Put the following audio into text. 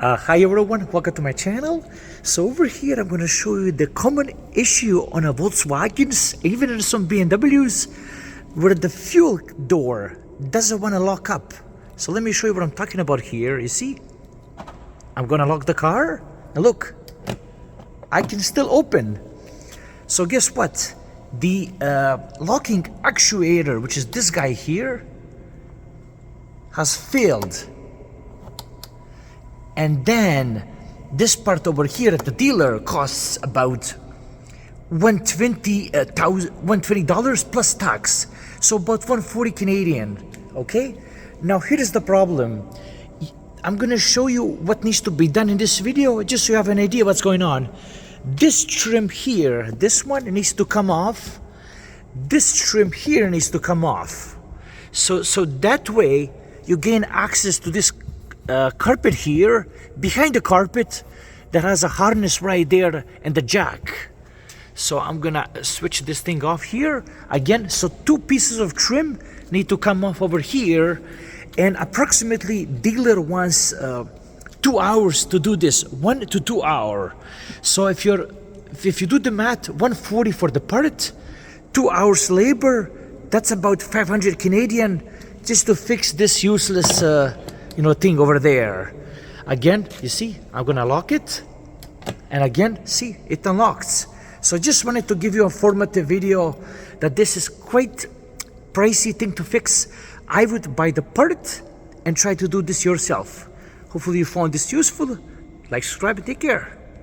Hi everyone, welcome to my channel. So over here I'm going to show you the common issue on a Volkswagens, even in some BMWs, where the fuel door doesn't want to lock up. So let me show you what I'm talking about here. You see, I'm going to lock the car and look, I can still open. So guess what? The locking actuator, which is this guy here, has failed. And then this part over here at the dealer costs about $120 plus tax, so about 140 Canadian. Okay, now here is the problem. I'm gonna show you what needs to be done in this video, just so you have an idea what's going on. This trim here, this one needs to come off. This trim here needs to come off. So that way you gain access to this carpet here, behind the carpet that has a harness right there and the jack. So I'm gonna switch this thing off here again. So two pieces of trim need to come off over here, and approximately dealer wants 2 hours to do this, 1 to 2 hours. So if you do the math, 140 for the part, 2 hours labor, that's about 500 Canadian just to fix this useless thing over there. Again, you see, I'm gonna lock it, and again, see, it unlocks. So just wanted to give you a informative video that this is quite pricey thing to fix. I would buy the part and try to do this yourself. Hopefully you found this useful. Like, subscribe, and take care.